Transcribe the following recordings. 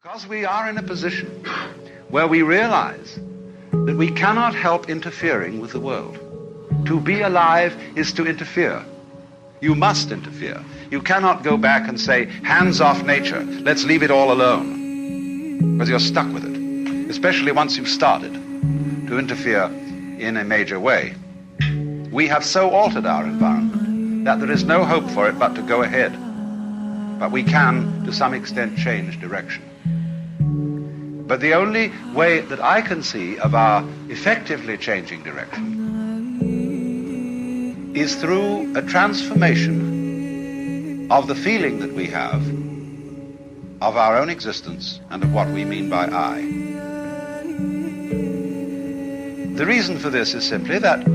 Because we are in a position where we realize that we cannot help interfering with the world. To be alive is to interfere. You must interfere. You cannot go back and say, hands off nature, let's leave it all alone. Because you're stuck with it, especially once you've started to interfere in a major way. We have so altered our environment that there is no hope for it but to go ahead. But we can, to some extent, change direction. But the only way that I can see of our effectively changing direction is through a transformation of the feeling that we have of our own existence and of what we mean by I. The reason for this is simply that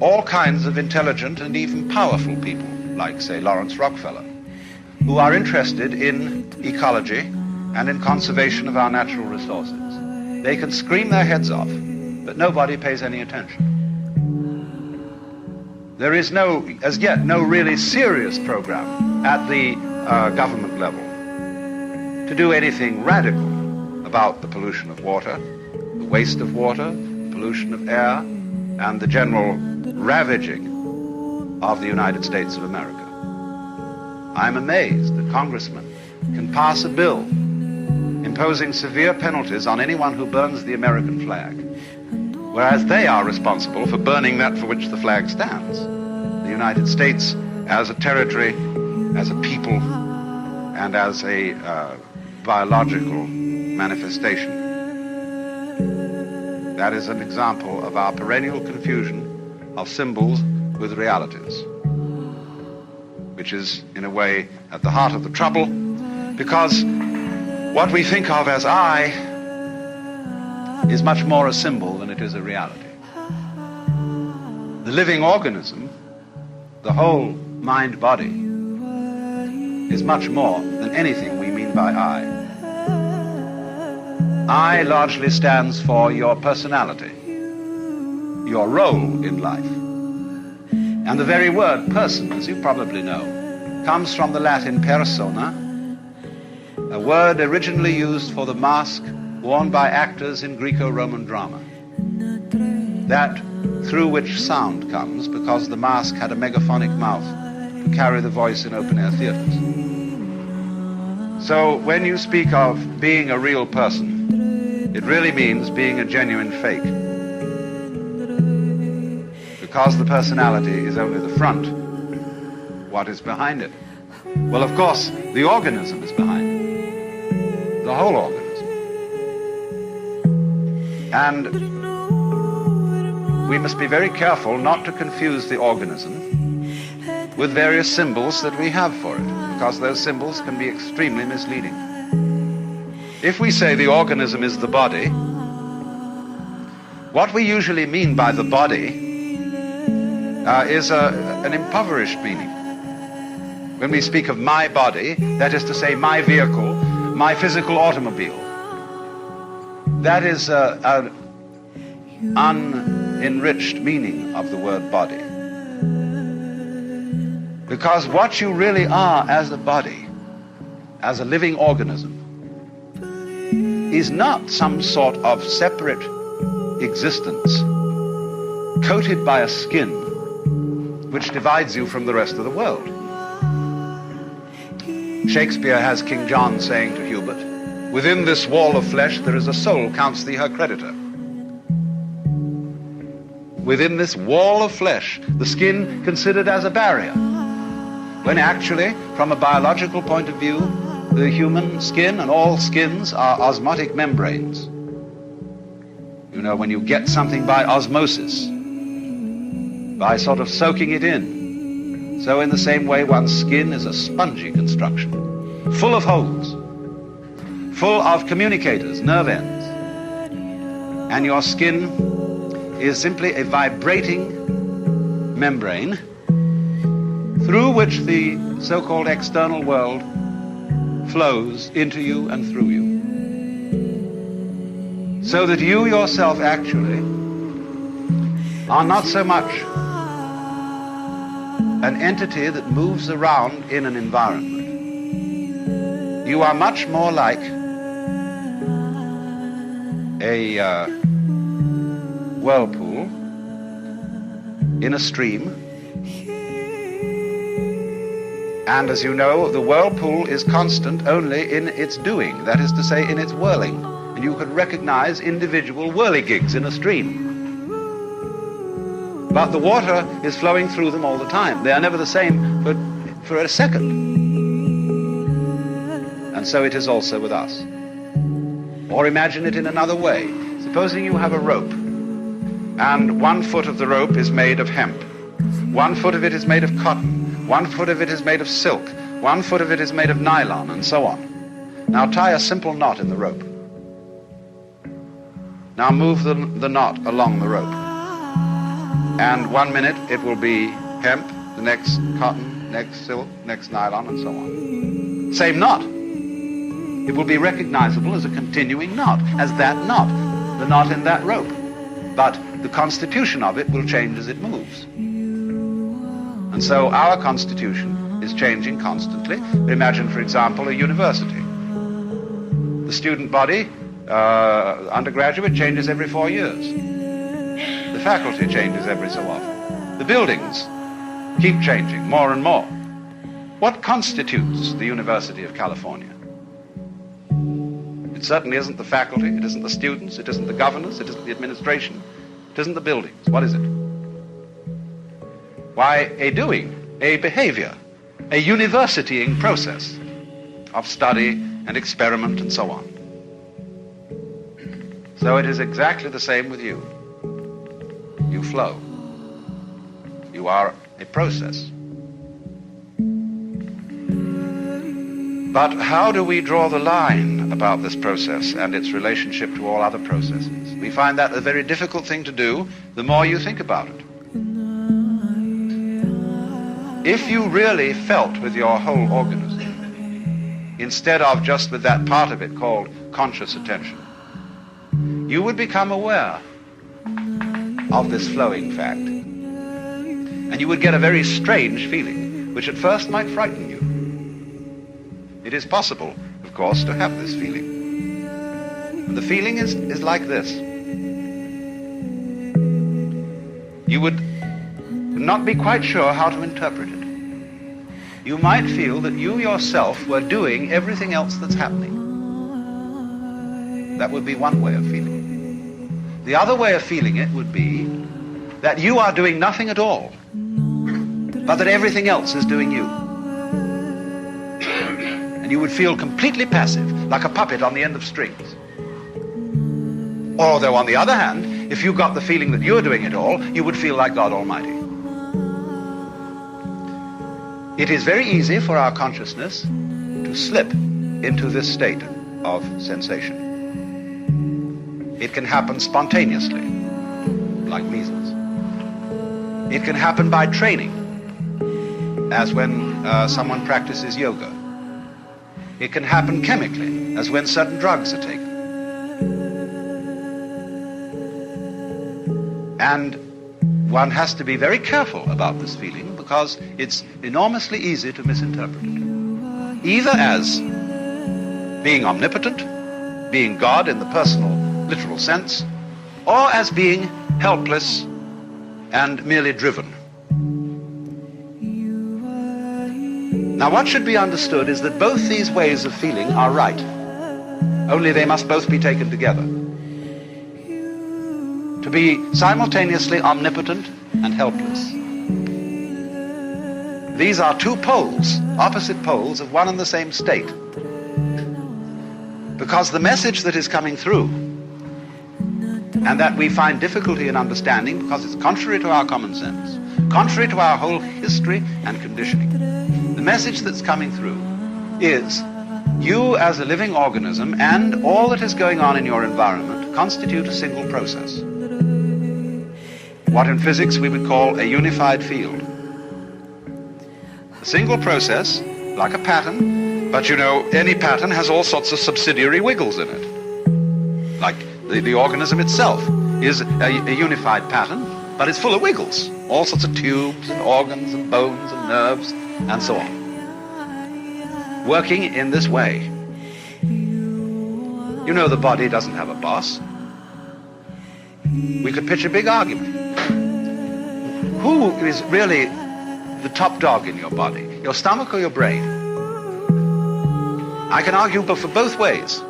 all kinds of intelligent and even powerful people, like, say, Lawrence Rockefeller, who are interested in ecology and in conservation of our natural resources, they can scream their heads off, but nobody pays any attention. There is as yet, no really serious program at the government level to do anything radical about the pollution of water, the waste of water, the pollution of air, and the general ravaging of the United States of America. I'm amazed that congressmen can pass a bill imposing severe penalties on anyone who burns the American flag, whereas they are responsible for burning that for which the flag stands. The United States as a territory, as a people, and as a biological manifestation. That is an example of our perennial confusion of symbols with realities, which is, in a way, at the heart of the trouble, because what we think of as I is much more a symbol than it is a reality. The living organism, the whole mind-body, is much more than anything we mean by I. I largely stands for your personality, your role in life. And the very word person, as you probably know, comes from the Latin persona, a word originally used for the mask worn by actors in Greco-Roman drama. That through which sound comes, because the mask had a megaphonic mouth to carry the voice in open-air theaters. So when you speak of being a real person, it really means being a genuine fake. Because the personality is only the front, what is behind it? Well, of course, the organism is behind it. The whole organism. And we must be very careful not to confuse the organism with various symbols that we have for it, because those symbols can be extremely misleading. If we say the organism is the body, what we usually mean by the body is an impoverished meaning. When we speak of my body, that is to say my vehicle, my physical automobile, that is an unenriched meaning of the word body. Because what you really are as a body, as a living organism, is not some sort of separate existence coated by a skin which divides you from the rest of the world. Shakespeare has King John saying to Hubert, "Within this wall of flesh there is a soul, counts thee her creditor." Within this wall of flesh, the skin considered as a barrier, when actually, from a biological point of view, the human skin and all skins are osmotic membranes. You know, when you get something by osmosis, by sort of soaking it in, so in the same way one's skin is a spongy construction, full of holes, full of communicators, nerve ends. And your skin is simply a vibrating membrane through which the so-called external world flows into you and through you. So that you yourself actually are not so much an entity that moves around in an environment. You are much more like a whirlpool in a stream, and as you know, the whirlpool is constant only in its doing, that is to say, in its whirling, and you could recognize individual whirligigs in a stream. But the water is flowing through them all the time. They are never the same for a second. And so it is also with us. Or imagine it in another way. Supposing you have a rope, and 1 foot of the rope is made of hemp, 1 foot of it is made of cotton, 1 foot of it is made of silk, 1 foot of it is made of nylon, and so on. Now tie a simple knot in the rope. Now move the knot along the rope. And 1 minute it will be hemp, the next cotton, next silk, next nylon, and so on. Same knot. It will be recognizable as a continuing knot, as that knot, the knot in that rope. But the constitution of it will change as it moves. And so our constitution is changing constantly. Imagine, for example, a university. The student body, undergraduate, changes every 4 years. The faculty changes every so often. The buildings keep changing more and more. What constitutes the University of California? It certainly isn't the faculty, it isn't the students, it isn't the governors, it isn't the administration, it isn't the buildings. What is it? Why, a doing, a behavior, a universitying process of study and experiment and so on. So it is exactly the same with you. You flow. You are a process. But how do we draw the line about this process and its relationship to all other processes? We find that a very difficult thing to do the more you think about it. If you really felt with your whole organism, instead of just with that part of it called conscious attention, you would become aware of this flowing fact. And you would get a very strange feeling, which at first might frighten you. It is possible, of course, to have this feeling. And the feeling is like this. You would not be quite sure how to interpret it. You might feel that you yourself were doing everything else that's happening. That would be one way of feeling it. The other way of feeling it would be that you are doing nothing at all, but that everything else is doing you. And you would feel completely passive, like a puppet on the end of strings. Or though on the other hand, if you got the feeling that you're doing it all, you would feel like God Almighty. It is very easy for our consciousness to slip into this state of sensation. It can happen spontaneously, like measles. It can happen by training, as when someone practices yoga. It can happen chemically, as when certain drugs are taken. And one has to be very careful about this feeling because it's enormously easy to misinterpret it. Either as being omnipotent, being God in the personal, literal sense, or as being helpless and merely driven. Now, what should be understood is that both these ways of feeling are right, only they must both be taken together. To be simultaneously omnipotent and helpless. These are two poles, opposite poles of one and the same state. Because the message that is coming through, and that we find difficulty in understanding because it's contrary to our common sense, contrary to our whole history and conditioning, the message that's coming through is you as a living organism and all that is going on in your environment constitute a single process. What in physics we would call a unified field. A single process, like a pattern, but you know, any pattern has all sorts of subsidiary wiggles in it. Like the organism itself is a unified pattern, but it's full of wiggles. All sorts of tubes and organs and bones and nerves and so on. Working in this way. You know, the body doesn't have a boss. we could pitch a big argument. Who is really the top dog in your body, your stomach or your brain? I can argue for both ways.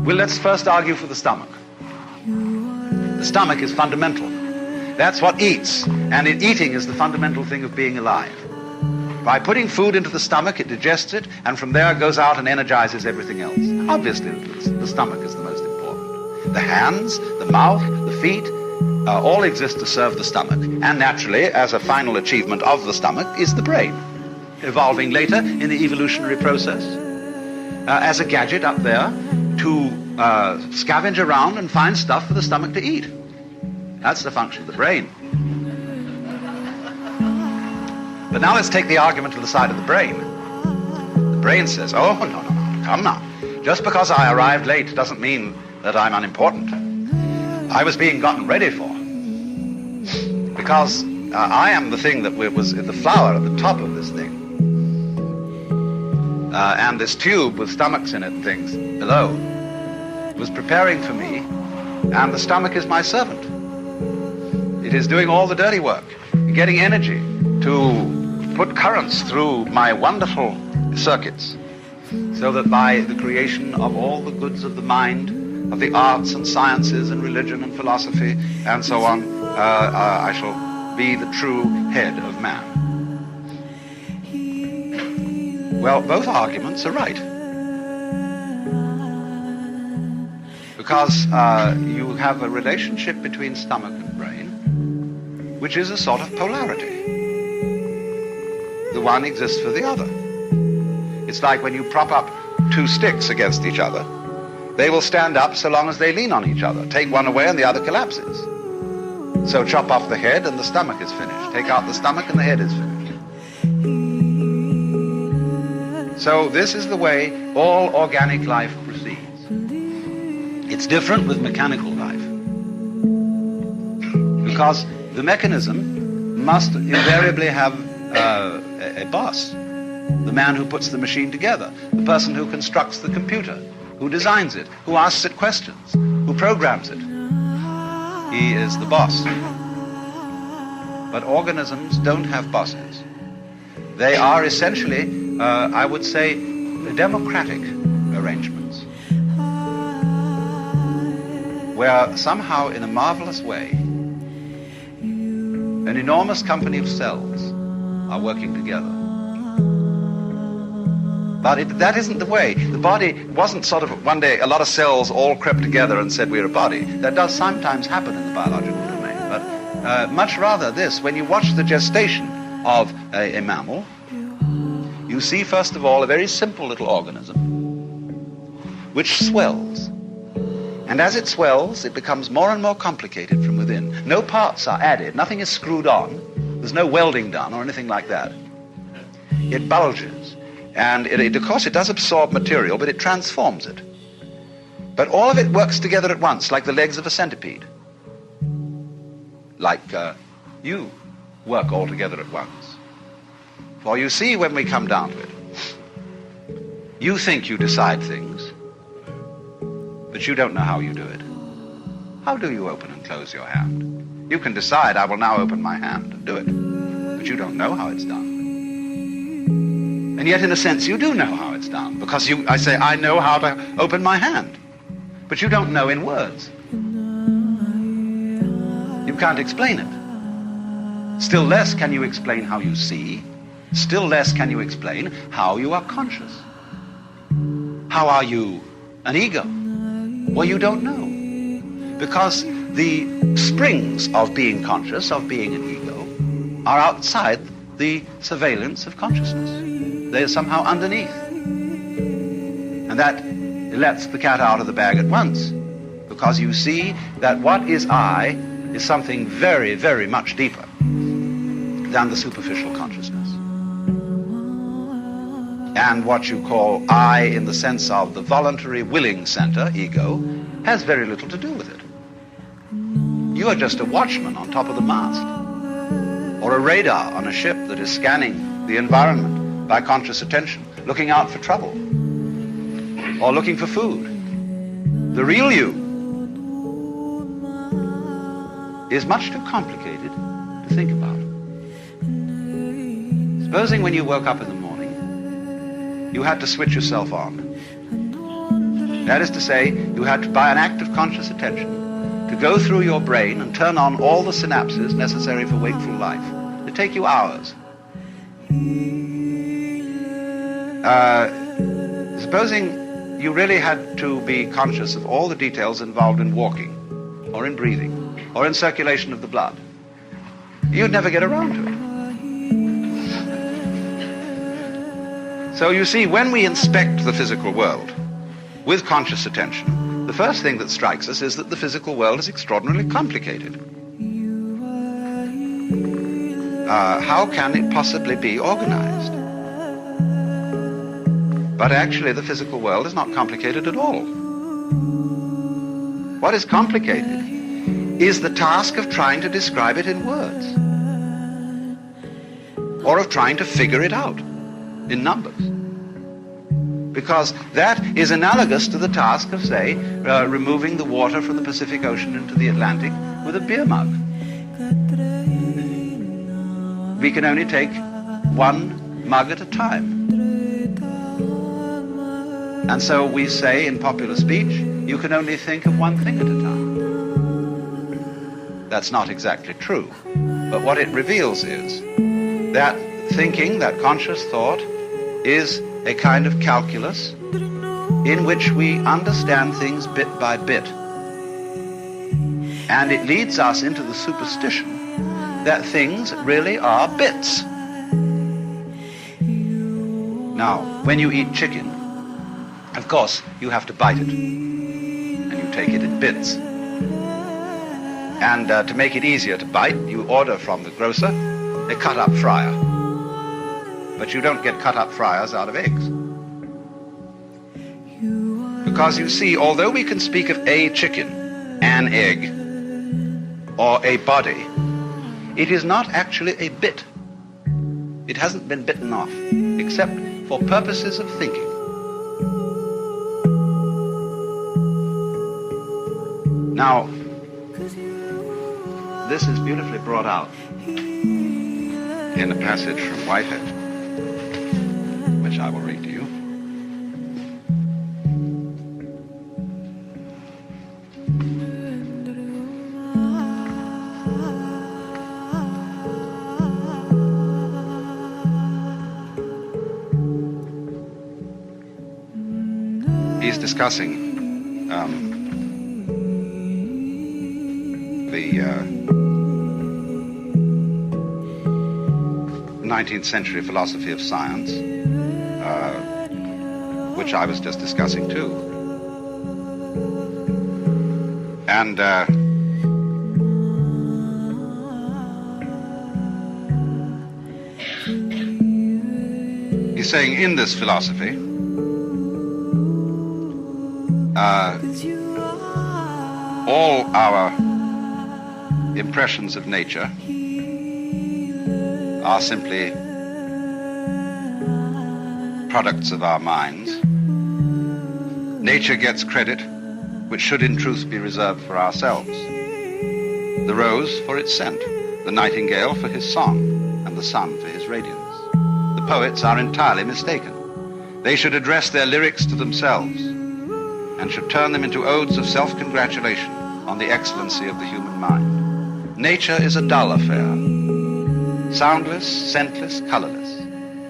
Well, let's first argue for the stomach. The stomach is fundamental. That's what eats, and eating is the fundamental thing of being alive. By putting food into the stomach, it digests it, and from there it goes out and energizes everything else. Obviously, the stomach is the most important. The hands, the mouth, the feet, all exist to serve the stomach. And naturally, as a final achievement of the stomach, is the brain, evolving later in the evolutionary process as a gadget up there to scavenge around and find stuff for the stomach to eat. That's the function of the brain. But now let's take the argument to the side of the brain. The brain says, oh, no, come now. Just because I arrived late doesn't mean that I'm unimportant. I was being gotten ready for. Because I am the thing that was the flower at the top of this thing. And this tube with stomachs in it and things below was preparing for me, and the stomach is my servant. It is doing all the dirty work, getting energy to put currents through my wonderful circuits, so that by the creation of all the goods of the mind, of the arts and sciences and religion and philosophy and so on, I shall be the true head of man. Well, both arguments are right. Because you have a relationship between stomach and brain, which is a sort of polarity. The one exists for the other. It's like when you prop up two sticks against each other. They will stand up so long as they lean on each other. Take one away and the other collapses. So chop off the head and the stomach is finished. Take out the stomach and the head is finished. So this is the way all organic life proceeds. It's different with mechanical life. Because the mechanism must invariably have a boss. The man who puts the machine together, the person who constructs the computer, who designs it, who asks it questions, who programs it. He is the boss. But organisms don't have bosses. They are essentially, I would say, democratic arrangements, where somehow in a marvelous way, an enormous company of cells are working together. But that isn't the way. The body wasn't sort of one day a lot of cells all crept together and said we're a body. That does sometimes happen in the biological domain. But much rather this, when you watch the gestation of a mammal, you see first of all a very simple little organism which swells. And as it swells, it becomes more and more complicated from within. No parts are added. Nothing is screwed on. There's no welding done or anything like that. It bulges. And of course, it does absorb material, but it transforms it. But all of it works together at once, like the legs of a centipede. Like you work all together at once. For you see, when we come down to it, you think you decide things, but you don't know how you do it. How do you open and close your hand? You can decide, I will now open my hand and do it, but you don't know how it's done. And yet, in a sense, you do know how it's done, because I say, I know how to open my hand. But you don't know in words. You can't explain it. Still less can you explain how you see. Still less can you explain how you are conscious. How are you an ego? Well, you don't know. Because the springs of being conscious, of being an ego, are outside the surveillance of consciousness. They're somehow underneath. And that lets the cat out of the bag at once, because you see that what is I is something very, very much deeper than the superficial consciousness. And what you call I in the sense of the voluntary willing center, ego, has very little to do with it. You are just a watchman on top of the mast, or a radar on a ship that is scanning the environment by conscious attention, looking out for trouble, or looking for food. The real you is much too complicated to think about. Supposing when you woke up in the morning, you had to switch yourself on. That is to say, you had to, by an act of conscious attention, to go through your brain and turn on all the synapses necessary for wakeful life. It'd take you hours. Supposing you really had to be conscious of all the details involved in walking, or in breathing, or in circulation of the blood, you'd never get around to it. So you see, when we inspect the physical world with conscious attention, the first thing that strikes us is that the physical world is extraordinarily complicated. How can it possibly be organized? But actually, the physical world is not complicated at all. What is complicated is the task of trying to describe it in words, or of trying to figure it out in numbers. Because that is analogous to the task of, say, removing the water from the Pacific Ocean into the Atlantic with a beer mug. We can only take one mug at a time. And so we say in popular speech, you can only think of one thing at a time. That's not exactly true. But what it reveals is that thinking, that conscious thought, is a kind of calculus in which we understand things bit by bit. And it leads us into the superstition that things really are bits. Now, when you eat chicken, of course, you have to bite it, and you take it in bits. And to make it easier to bite, you order from the grocer a cut-up fryer. But you don't get cut-up fryers out of eggs. Because you see, although we can speak of a chicken, an egg, or a body, it is not actually a bit. It hasn't been bitten off, except for purposes of thinking. Now, this is beautifully brought out in a passage from Whitehead, which I will read to you. He's discussing the 19th century philosophy of science, which I was just discussing too. And he's saying in this philosophy, all our impressions of nature are simply products of our minds. Nature gets credit which should in truth be reserved for ourselves. The rose for its scent, the nightingale for his song, and the sun for his radiance. The poets are entirely mistaken. They should address their lyrics to themselves and should turn them into odes of self-congratulation on the excellency of the human mind. Nature is a dull affair, soundless, scentless, colorless,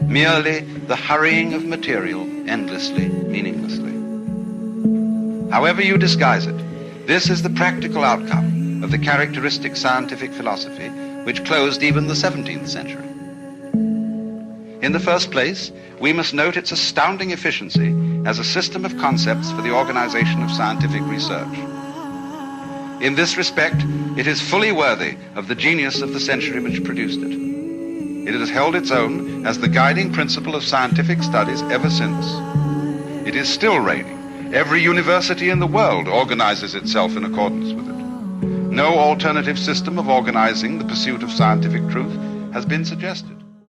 merely the hurrying of material endlessly, meaninglessly. However you disguise it, this is the practical outcome of the characteristic scientific philosophy which closed even the 17th century. In the first place, we must note its astounding efficiency as a system of concepts for the organization of scientific research. In this respect, it is fully worthy of the genius of the century which produced it. It has held its own as the guiding principle of scientific studies ever since. It is still reigning. Every university in the world organizes itself in accordance with it. No alternative system of organizing the pursuit of scientific truth has been suggested.